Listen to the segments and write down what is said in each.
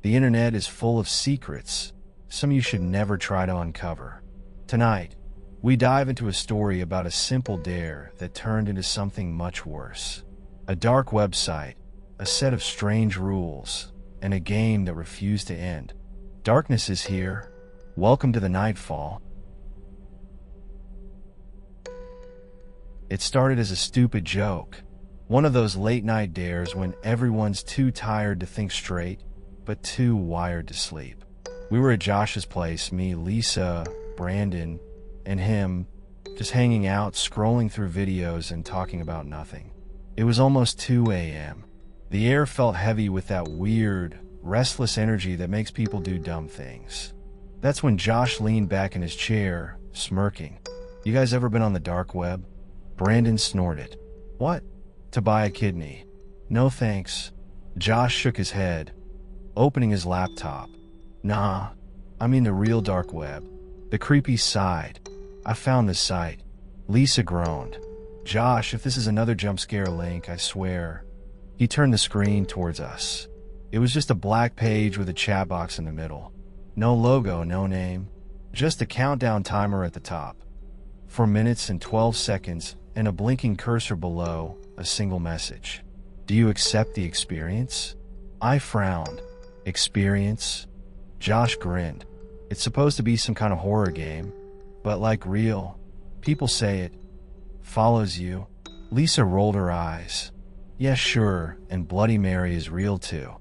The internet is full of secrets, some you should never try to uncover. Tonight, we dive into a story about a simple dare that turned into something much worse. A dark website, a set of strange rules, and a game that refused to end. Darkness is here. Welcome to the Nightfall. It started as a stupid joke. One of those late-night dares when everyone's too tired to think straight, but too wired to sleep. We were at Josh's place, me, Lisa, Brandon, and him, just hanging out, scrolling through videos and talking about nothing. It was almost 2 a.m. The air felt heavy with that weird, restless energy that makes people do dumb things. That's when Josh leaned back in his chair, smirking. "You guys ever been on the dark web?" Brandon snorted. "What? To buy a kidney?" "No thanks." Josh shook his head, opening his laptop. "Nah, I mean the real dark web. The creepy side. I found this site." Lisa groaned. "Josh, if this is another jump scare link, I swear." He turned the screen towards us. It was just a black page with a chat box in the middle. No logo, no name. Just a countdown timer at the top. 4 minutes and 12 seconds, and a blinking cursor below, a single message. "Do you accept the experience?" I frowned. "Experience?" Josh grinned. "It's supposed to be some kind of horror game, but like real. People say it follows you." Lisa rolled her eyes. "Yeah, sure, and Bloody Mary is real too."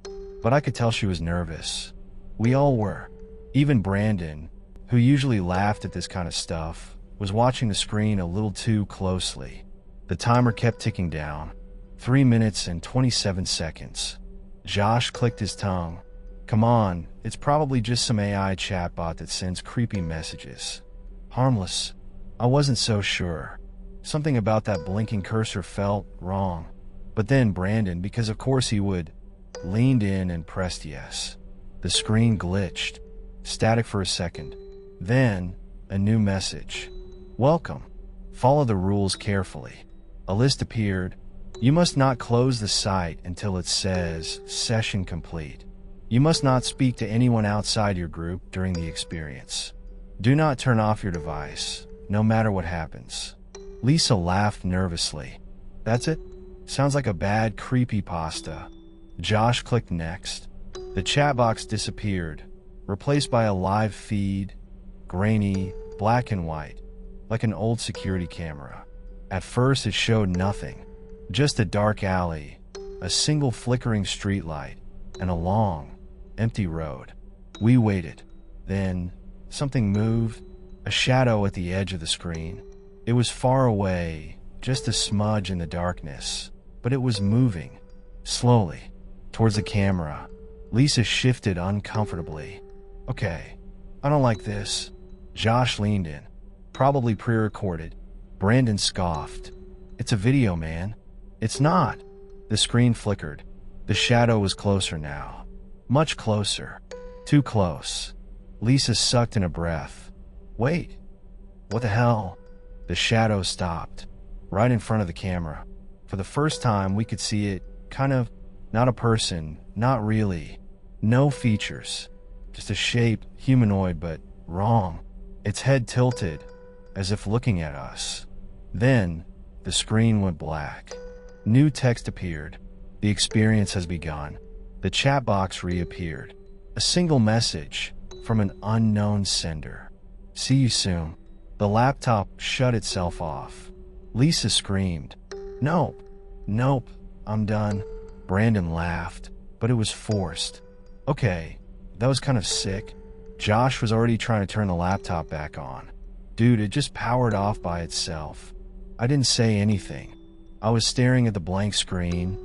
But I could tell she was nervous. We all were. Even Brandon, who usually laughed at this kind of stuff, was watching the screen a little too closely. The timer kept ticking down. 3 minutes and 27 seconds. Josh clicked his tongue. "Come on, it's probably just some AI chatbot that sends creepy messages." "Harmless." I wasn't so sure. Something about that blinking cursor felt wrong. But then Brandon, because of course he would, leaned in and pressed yes. The screen glitched. Static for a second. Then, a new message. "Welcome. Follow the rules carefully." A list appeared. "You must not close the site until it says session complete. You must not speak to anyone outside your group during the experience. Do not turn off your device, no matter what happens." Lisa laughed nervously. "That's it? Sounds like a bad creepypasta." Josh clicked next. The chat box disappeared, replaced by a live feed, grainy, black and white, like an old security camera. At first it showed nothing, just a dark alley, a single flickering streetlight, and a long, empty road. We waited. Then, something moved, a shadow at the edge of the screen. It was far away, just a smudge in the darkness, but it was moving, slowly, towards the camera. Lisa shifted uncomfortably. "Okay, I don't like this." Josh leaned in. "Probably pre-recorded." Brandon scoffed. "It's a video, man." "It's not." The screen flickered. The shadow was closer now. Much closer. Too close. Lisa sucked in a breath. "Wait. What the hell?" The shadow stopped, right in front of the camera. For the first time, we could see it, kind of, not a person, not really. No features. Just a shape, humanoid, but wrong. Its head tilted, as if looking at us. Then, the screen went black. New text appeared. "The experience has begun." The chat box reappeared. A single message from an unknown sender. "See you soon." The laptop shut itself off. Lisa screamed. "Nope. Nope. I'm done." Brandon laughed, but it was forced. "Okay, that was kind of sick." Josh was already trying to turn the laptop back on. "Dude, it just powered off by itself." I didn't say anything. I was staring at the blank screen,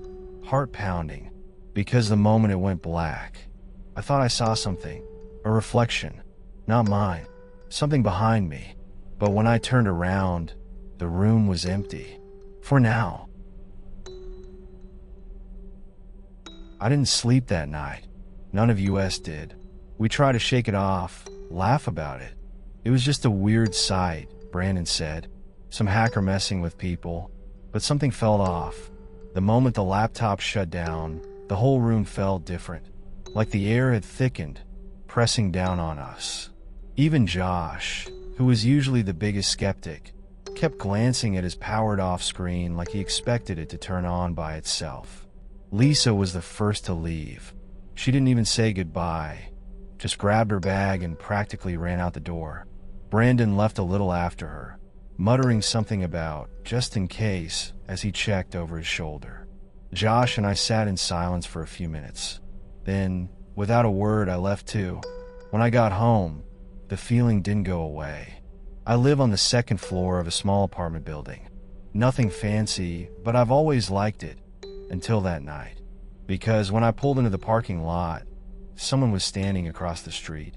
heart pounding, because the moment it went black, I thought I saw something, a reflection, not mine, something behind me. But when I turned around, the room was empty. For now. I didn't sleep that night. None of us did. We tried to shake it off, laugh about it. "It was just a weird sight," Brandon said. "Some hacker messing with people." But something fell off. The moment the laptop shut down, the whole room felt different. like the air had thickened, pressing down on us. Even Josh, who was usually the biggest skeptic, kept glancing at his powered-off screen like he expected it to turn on by itself. Lisa was the first to leave. She didn't even say goodbye, just grabbed her bag and practically ran out the door. Brandon left a little after her, muttering something about just in case as he checked over his shoulder. Josh and I sat in silence for a few minutes. Then, without a word, I left too. When I got home, the feeling didn't go away. I live on the second floor of a small apartment building. Nothing fancy, but I've always liked it, until that night. Because when I pulled into the parking lot, someone was standing across the street.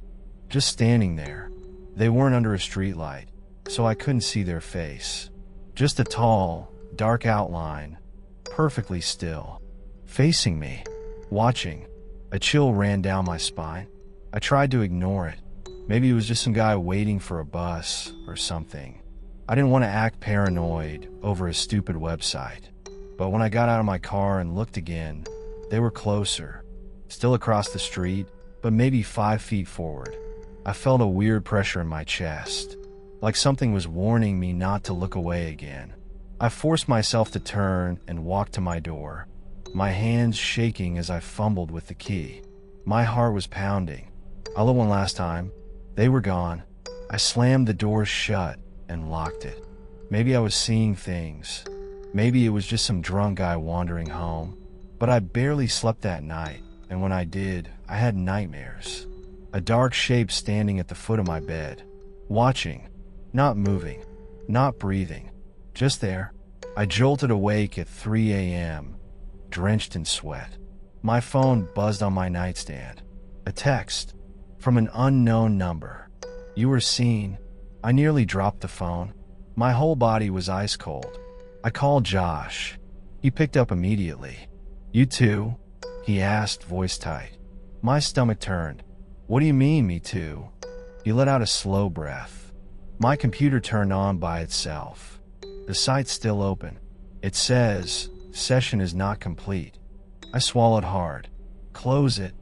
Just standing there. They weren't under a streetlight, so I couldn't see their face. Just a tall, dark outline, perfectly still, facing me, watching. A chill ran down my spine. I tried to ignore it. Maybe it was just some guy waiting for a bus or something. I didn't want to act paranoid over a stupid website. But when I got out of my car and looked again, they were closer. Still across the street, but maybe 5 feet forward. I felt a weird pressure in my chest, like something was warning me not to look away again. I forced myself to turn and walk to my door, my hands shaking as I fumbled with the key. My heart was pounding. I lit one last time. They were gone. I slammed the door shut and locked it. Maybe I was seeing things. Maybe it was just some drunk guy wandering home. But I barely slept that night, and when I did, I had nightmares. A dark shape standing at the foot of my bed, watching, not moving, not breathing, just there. I jolted awake at 3 a.m., drenched in sweat. My phone buzzed on my nightstand. A text from an unknown number. "You were seen." I nearly dropped the phone. My whole body was ice cold. I called Josh. He picked up immediately. "You too?" he asked, voice tight. My stomach turned. "What do you mean, me too?" He let out a slow breath. My computer turned on by itself. The site's still open. It says, "Session is not complete." I swallowed hard. "Close it."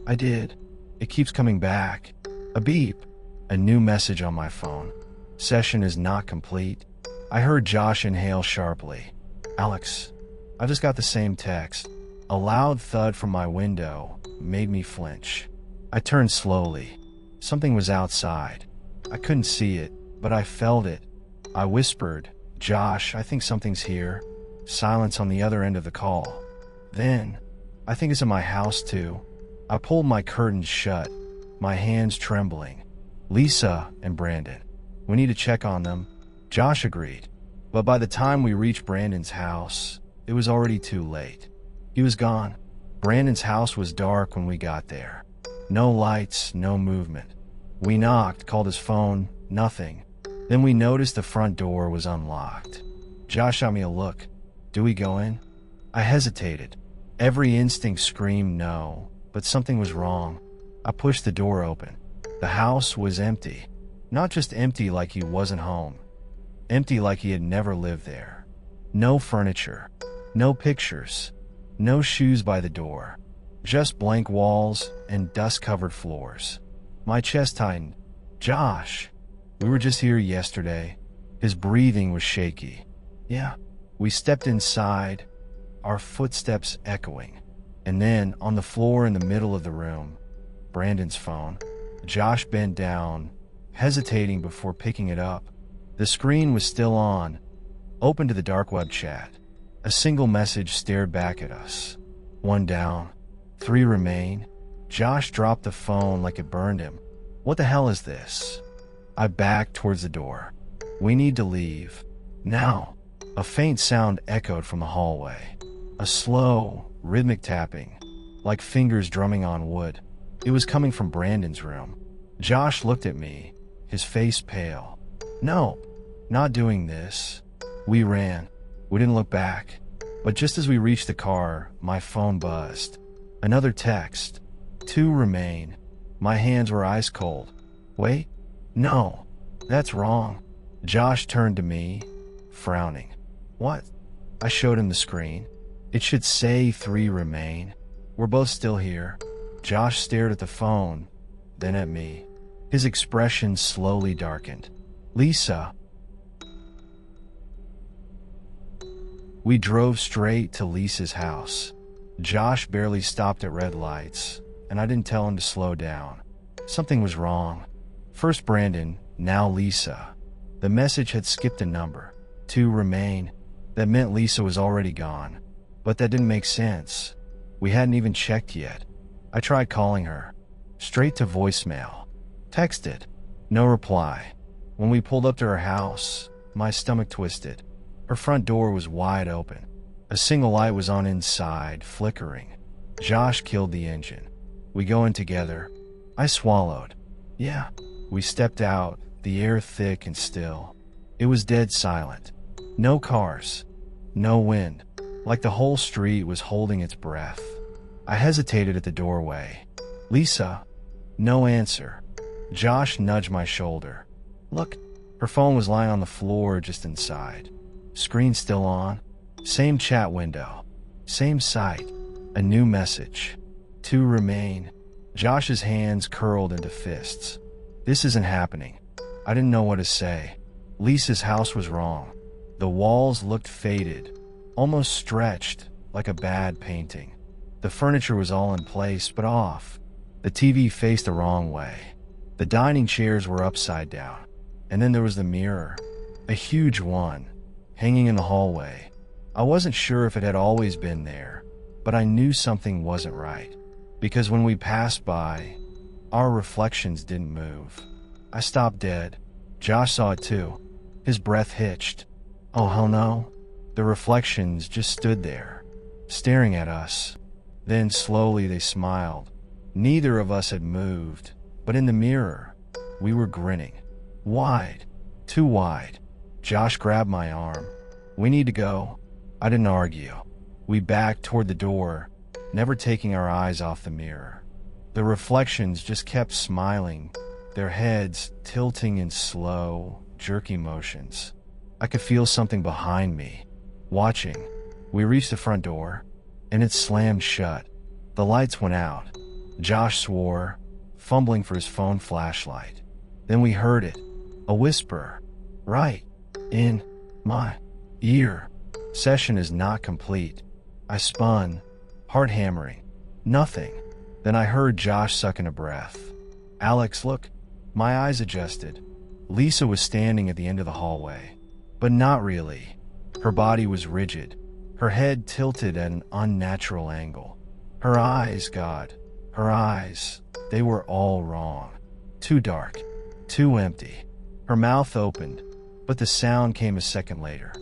I did. It keeps coming back. A beep. A new message on my phone. "Session is not complete." I heard Josh inhale sharply. "Alex, I just got the same text." A loud thud from my window made me flinch. I turned slowly. Something was outside. I couldn't see it, but I felt it. I whispered, "Josh, I think something's here." Silence on the other end of the call. Then, "I think it's in my house too." I pulled my curtains shut, my hands trembling. "Lisa and Brandon. We need to check on them." Josh agreed. But by the time we reached Brandon's house, it was already too late. He was gone. Brandon's house was dark when we got there. No lights, no movement. We knocked, called his phone, nothing. Then we noticed the front door was unlocked. Josh shot me a look. "Do we go in?" I hesitated. Every instinct screamed no, but something was wrong. I pushed the door open. The house was empty. Not just empty like he wasn't home. Empty like he had never lived there. No furniture. No pictures. No shoes by the door. Just blank walls and dust-covered floors. My chest tightened. "Josh, we were just here yesterday." His breathing was shaky. "Yeah." We stepped inside, our footsteps echoing. And then, on the floor in the middle of the room, Brandon's phone. Josh bent down, hesitating before picking it up. The screen was still on, open to the dark web chat. A single message stared back at us. "One down. 3 remain." Josh dropped the phone like it burned him. "What the hell is this?" I backed towards the door. "We need to leave. Now." A faint sound echoed from the hallway. A slow, rhythmic tapping, like fingers drumming on wood. It was coming from Brandon's room. Josh looked at me, his face pale. "No, not doing this." We ran. We didn't look back. But just as we reached the car, my phone buzzed. Another text. 2 remain. My hands were ice cold. "Wait. No. That's wrong." Josh turned to me, frowning. "What?" I showed him the screen. "It should say 3 remain. We're both still here. Josh stared at the phone, then at me. His expression slowly darkened. Lisa. We drove straight to Lisa's house. Josh barely stopped at red lights, and I didn't tell him to slow down. Something was wrong. First Brandon, now Lisa. The message had skipped a number. 2 remain. That meant Lisa was already gone. But that didn't make sense. We hadn't even checked yet. I tried calling her. Straight to voicemail. Texted. No reply. When we pulled up to her house, my stomach twisted. Her front door was wide open. A single light was on inside, flickering. Josh killed the engine. We go in together. I swallowed. Yeah. We stepped out, the air thick and still. It was dead silent. No cars. No wind. Like the whole street was holding its breath. I hesitated at the doorway. Lisa. No answer. Josh nudged my shoulder. Look. Her phone was lying on the floor just inside. Screen still on. Same chat window. Same site. A new message. 2 remain. Josh's hands curled into fists. This isn't happening. I didn't know what to say. Lisa's house was wrong. The walls looked faded, almost stretched, like a bad painting. The furniture was all in place, but off. The TV faced the wrong way. The dining chairs were upside down. And then there was the mirror. A huge one, hanging in the hallway. I wasn't sure if it had always been there, but I knew something wasn't right. Because when we passed by, our reflections didn't move. I stopped dead. Josh saw it too. His breath hitched. Oh, hell no. The reflections just stood there, staring at us. Then slowly they smiled. Neither of us had moved, but in the mirror, we were grinning. Wide. Too wide. Josh grabbed my arm. We need to go. I didn't argue. We backed toward the door, never taking our eyes off the mirror. The reflections just kept smiling, their heads tilting in slow, jerky motions. I could feel something behind me, watching. We reached the front door, and it slammed shut. The lights went out. Josh swore, fumbling for his phone flashlight. Then we heard it, a whisper, right in my ear. Session is not complete. I spun, heart hammering. Nothing. Then I heard Josh sucking a breath. Alex, look. My eyes adjusted. Lisa was standing at the end of the hallway. But not really. Her body was rigid. Her head tilted at an unnatural angle. Her eyes, God. Her eyes. They were all wrong. Too dark. Too empty. Her mouth opened, but the sound came a second later,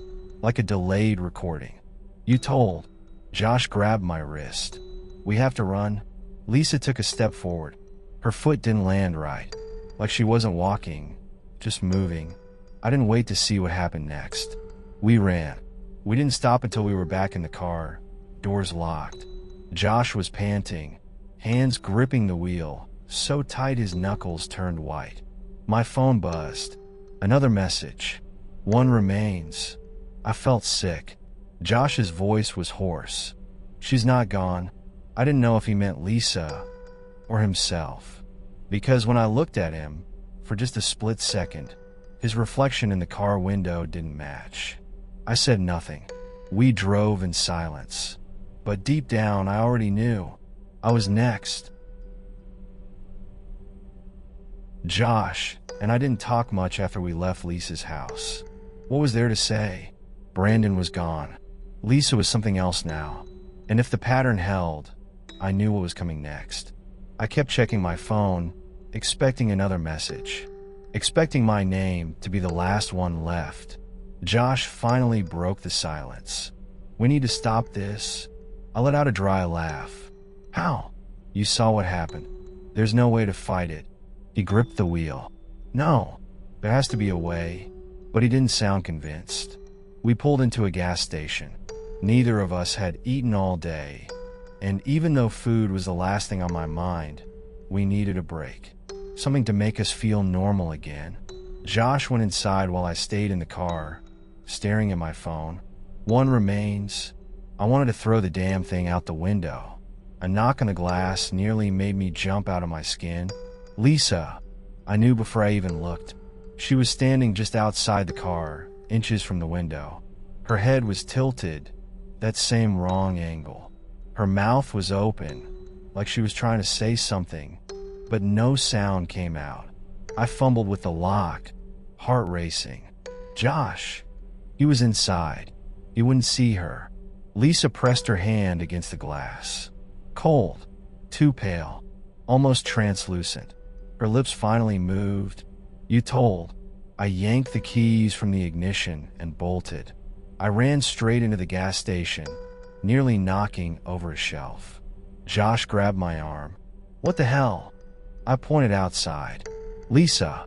like a delayed recording. You told. Josh grabbed my wrist. We have to run. Lisa took a step forward. Her foot didn't land right, like she wasn't walking, just moving. I didn't wait to see what happened next. We ran. We didn't stop until we were back in the car, doors locked. Josh was panting, hands gripping the wheel, so tight his knuckles turned white. My phone buzzed. Another message. 1 remains. I felt sick. Josh's voice was hoarse. She's not gone. I didn't know if he meant Lisa or himself. Because when I looked at him, for just a split second, his reflection in the car window didn't match. I said nothing. We drove in silence. But deep down, I already knew. I was next. Josh and I didn't talk much after we left Lisa's house. What was there to say? Brandon was gone. Lisa was something else now. And if the pattern held, I knew what was coming next. I kept checking my phone, expecting another message. Expecting my name to be the last one left. Josh finally broke the silence. We need to stop this. I let out a dry laugh. How? You saw what happened. There's no way to fight it. He gripped the wheel. No, there has to be a way. But he didn't sound convinced. We pulled into a gas station. Neither of us had eaten all day. And even though food was the last thing on my mind, we needed a break. Something to make us feel normal again. Josh went inside while I stayed in the car, staring at my phone. 1 remains. I wanted to throw the damn thing out the window. A knock on the glass nearly made me jump out of my skin. Lisa, I knew before I even looked. She was standing just outside the car, inches from the window. Her head was tilted, that same wrong angle. Her mouth was open, like she was trying to say something, but no sound came out. I fumbled with the lock, heart racing. Josh. He was inside. He wouldn't see her. Lisa pressed her hand against the glass. Cold, too pale, almost translucent. Her lips finally moved. You told. I yanked the keys from the ignition and bolted. I ran straight into the gas station, nearly knocking over a shelf. Josh grabbed my arm. What the hell? I pointed outside. Lisa,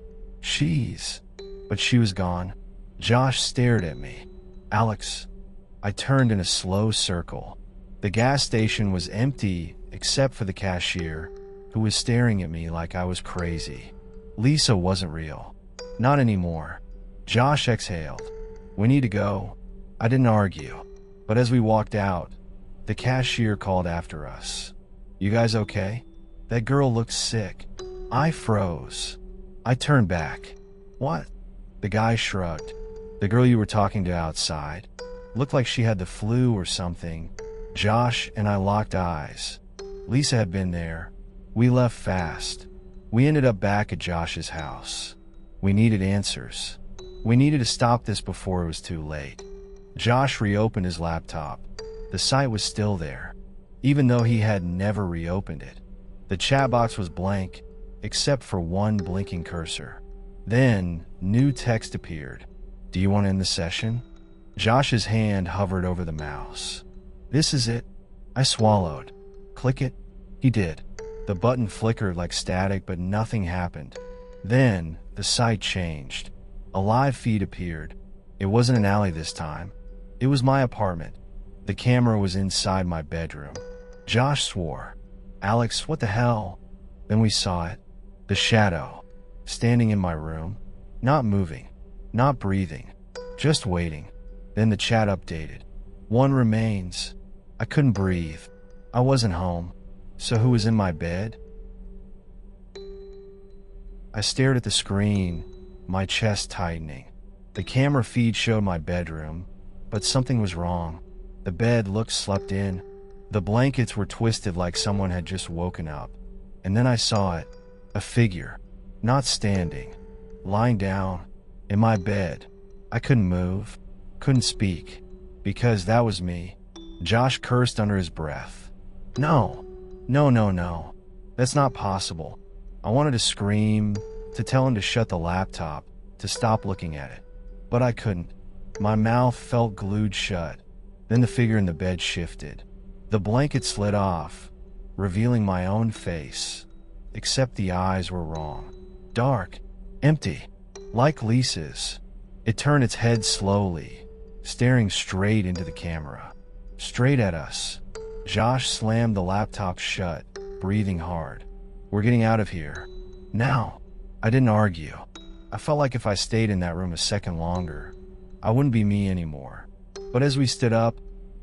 but she was gone. Josh stared at me. Alex. I turned in a slow circle. The gas station was empty except for the cashier, who was staring at me like I was crazy. Lisa wasn't real. Not anymore. Josh exhaled. We need to go. I didn't argue. But as we walked out, the cashier called after us. You guys okay? That girl looked sick. I froze. I turned back. What? The guy shrugged. The girl you were talking to outside. Looked like she had the flu or something. Josh and I locked eyes. Lisa had been there. We left fast. We ended up back at Josh's house. We needed answers. We needed to stop this before it was too late. Josh reopened his laptop. The site was still there, even though he had never reopened it. The chat box was blank, except for one blinking cursor. Then, new text appeared. Do you want to end the session? Josh's hand hovered over the mouse. This is it. I swallowed. Click it. He did. The button flickered like static, but nothing happened. Then, the site changed. A live feed appeared. It wasn't an alley this time. It was my apartment. The camera was inside my bedroom. Josh swore. Alex, what the hell? Then we saw it. The shadow. Standing in my room. Not moving. Not breathing. Just waiting. Then the chat updated. One remains. I couldn't breathe. I wasn't home. So who was in my bed? I stared at the screen, my chest tightening. The camera feed showed my bedroom, but something was wrong. The bed looked slept in. The blankets were twisted like someone had just woken up. And then I saw it. A figure. Not standing. Lying down. In my bed. I couldn't move. Couldn't speak. Because that was me. Josh cursed under his breath. No. No. That's not possible. I wanted to scream, to tell him to shut the laptop, to stop looking at it. But I couldn't. My mouth felt glued shut. Then the figure in the bed shifted. The blanket slid off, revealing my own face. Except the eyes were wrong. Dark. Empty. Like Lisa's. It turned its head slowly, staring straight into the camera. Straight at us. Josh slammed the laptop shut, breathing hard. We're getting out of here. Now. I didn't argue. I felt like if I stayed in that room a second longer, I wouldn't be me anymore. But as we stood up,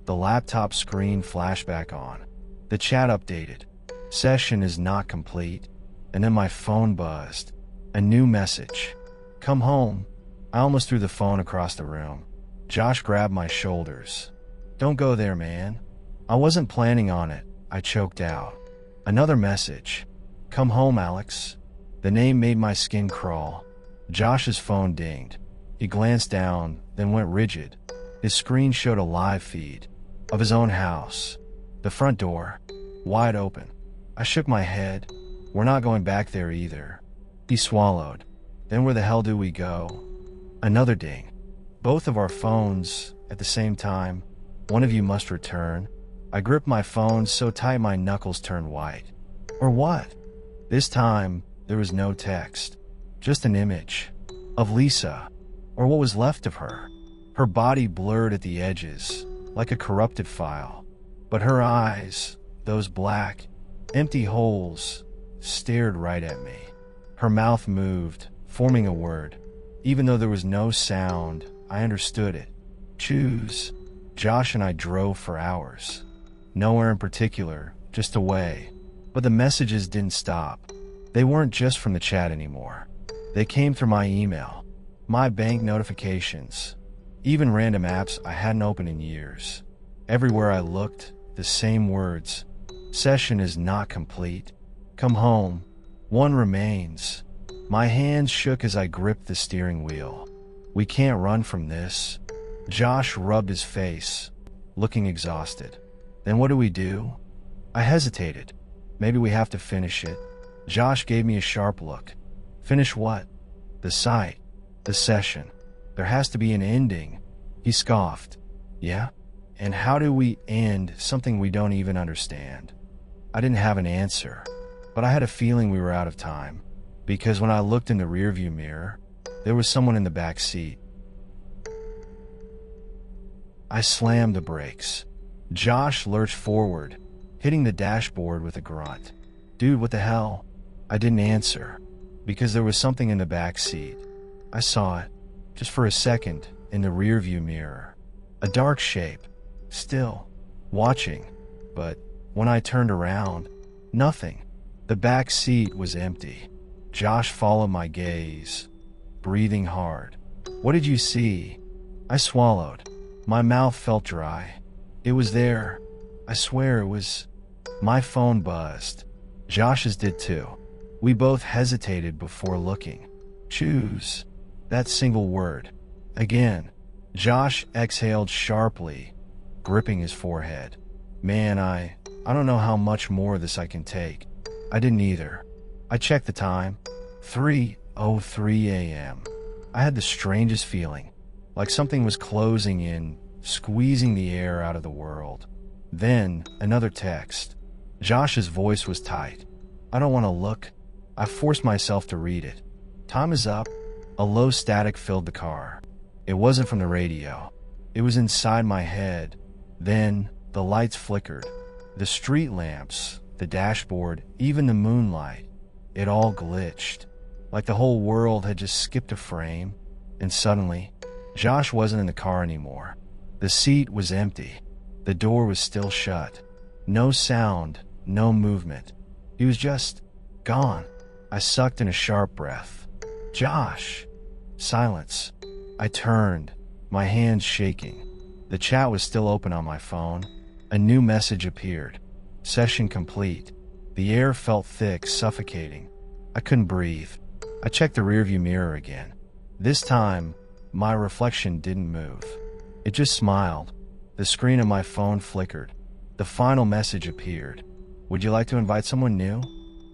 the laptop screen flashed back on. The chat updated. Session is not complete. And then my phone buzzed. A new message. Come home. I almost threw the phone across the room. Josh grabbed my shoulders. Don't go there, man. I wasn't planning on it. I choked out. Another message. Come home, Alex. The name made my skin crawl. Josh's phone dinged. He glanced down, then went rigid. His screen showed a live feed of his own house. The front door, wide open. I shook my head. We're not going back there either. He swallowed. Then where the hell do we go? Another ding. Both of our phones at the same time. One of you must return. I gripped my phone so tight my knuckles turned white. Or what? This time, there was no text. Just an image. Of Lisa. Or what was left of her. Her body blurred at the edges, like a corrupted file. But her eyes, those black, empty holes, stared right at me. Her mouth moved, forming a word. Even though there was no sound, I understood it. Choose. Josh and I drove for hours. Nowhere in particular, just away. But the messages didn't stop. They weren't just from the chat anymore. They came through my email, my bank notifications, even random apps I hadn't opened in years. Everywhere I looked, the same words. Session is not complete. Come home. One remains. My hands shook as I gripped the steering wheel. We can't run from this. Josh rubbed his face, looking exhausted. Then what do we do? I hesitated. Maybe we have to finish it. Josh gave me a sharp look. Finish what? The site. The session. There has to be an ending. He scoffed. Yeah? And how do we end something we don't even understand? I didn't have an answer, but I had a feeling we were out of time, because when I looked in the rearview mirror, there was someone in the back seat. I slammed the brakes. Josh lurched forward, hitting the dashboard with a grunt. Dude, what the hell? I didn't answer, because there was something in the back seat. I saw it, just for a second, in the rearview mirror. A dark shape, still, watching, but when I turned around, nothing. The back seat was empty. Josh followed my gaze, breathing hard. What did you see? I swallowed. My mouth felt dry. It was there. I swear it was. My phone buzzed. Josh's did too. We both hesitated before looking. Choose. That single word. Again. Josh exhaled sharply, gripping his forehead. Man, I don't know how much more of this I can take. I didn't either. I checked the time. 3:03 a.m. I had the strangest feeling, like something was closing in, squeezing the air out of the world. Then, another text. Josh's voice was tight. I don't want to look. I forced myself to read it. Time is up. A low static filled the car. It wasn't from the radio. It was inside my head. Then, the lights flickered. The street lamps, the dashboard, even the moonlight. It all glitched. Like the whole world had just skipped a frame. And suddenly, Josh wasn't in the car anymore. The seat was empty. The door was still shut. No sound, no movement. He was just gone. I sucked in a sharp breath. Josh! Silence. I turned, my hands shaking. The chat was still open on my phone. A new message appeared. Session complete. The air felt thick, suffocating. I couldn't breathe. I checked the rearview mirror again. This time, my reflection didn't move. It just smiled. The screen of my phone flickered. The final message appeared. Would you like to invite someone new?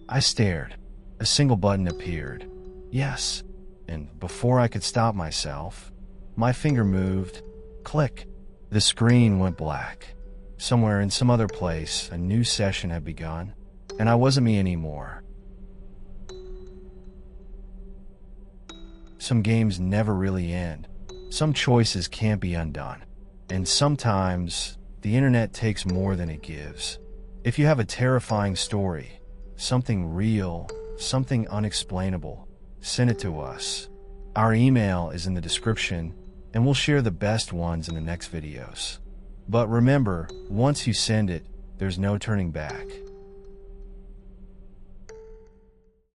I stared. A single button appeared. Yes. And before I could stop myself, my finger moved. Click. The screen went black. Somewhere in some other place, a new session had begun, and I wasn't me anymore. Some games never really end. Some choices can't be undone. And sometimes, the internet takes more than it gives. If you have a terrifying story, something real, something unexplainable, send it to us. Our email is in the description, and we'll share the best ones in the next videos. But remember, once you send it, there's no turning back.